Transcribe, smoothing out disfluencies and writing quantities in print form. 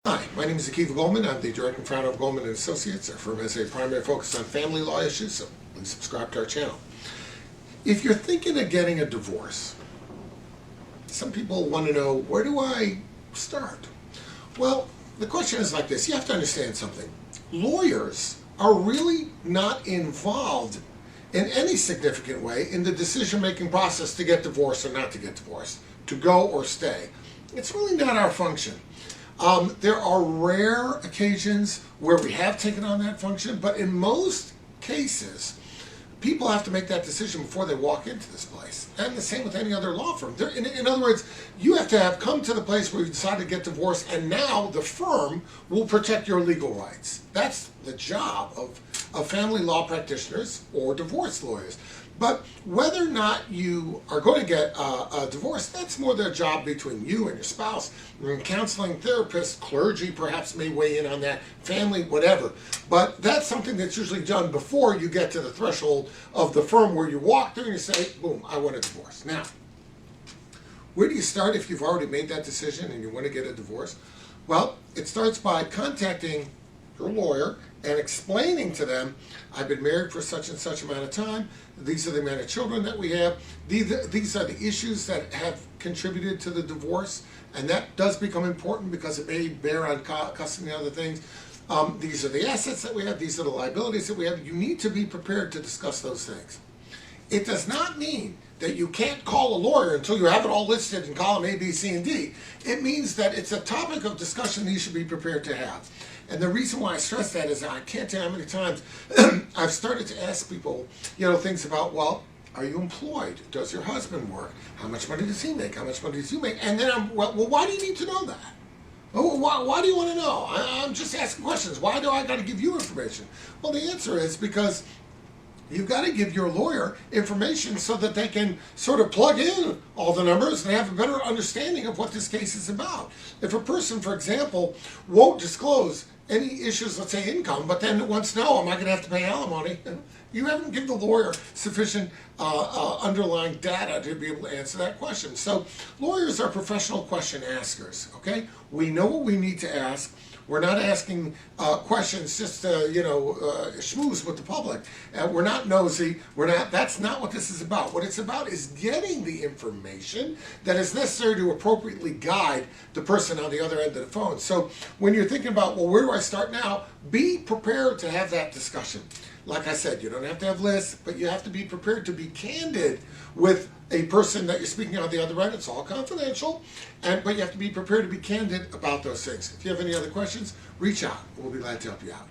Hi, my name is Goldman. I'm the director and founder of Goldman & Associates. Our firm has a primary focus on family law issues, so please subscribe to our channel. If you're thinking of getting a divorce, some people want to know, where do I start? Well, the question is like this. You have to understand something. Lawyers are really not involved in any significant way in the decision-making process to get divorced or not to get divorced, to go or stay. It's really not our function. There are rare occasions where we have taken on that function, but in most cases, people have to make that decision before they walk into this place. And the same with any other law firm. In other words, you have to have come to the place where you decide to get divorced, and now the firm will protect your legal rights. That's the job of family law practitioners or divorce lawyers. But whether or not you are going to get a divorce, that's more their job between you and your spouse. Counseling, therapists, clergy perhaps may weigh in on that, family, whatever. But that's something that's usually done before you get to the threshold of the firm where you walk through and you say, boom, I want a divorce. Now, where do you start if you've already made that decision and you want to get a divorce? Well, it starts by contacting your lawyer and explaining to them, I've been married for such and such amount of time, these are the amount of children that we have, these are the issues that have contributed to the divorce, and that does become important because it may bear on custody and other things. These are the assets that we have, these are the liabilities that we have. You need to be prepared to discuss those things. It does not mean that you can't call a lawyer until you have it all listed in column A, B, C, and D. It means that it's a topic of discussion that you should be prepared to have. And the reason why I stress that is I can't tell you how many times I've started to ask people, things about, well, are you employed? Does your husband work? How much money does he make? How much money does you make? And then well, why do you need to know that? Oh, why do you want to know? I'm just asking questions. Why do I got to give you information? Well, the answer is because you've got to give your lawyer information so that they can sort of plug in all the numbers and have a better understanding of what this case is about. If a person, for example, won't disclose any issues, let's say income, but then wants to know, am I going to have to pay alimony? You haven't given the lawyer sufficient underlying data to be able to answer that question. So lawyers are professional question askers, okay? We know what we need to ask. We're not asking questions just to, schmooze with the public. We're not nosy. That's not what this is about. What it's about is getting the information that is necessary to appropriately guide the person on the other end of the phone. So when you're thinking about, well, where do I start now? Be prepared to have that discussion. Like I said, you don't have to have lists, but you have to be prepared to be candid with a person that you're speaking on the other end. It's all confidential, but you have to be prepared to be candid about those things. If you have any other questions, reach out. We'll be glad to help you out.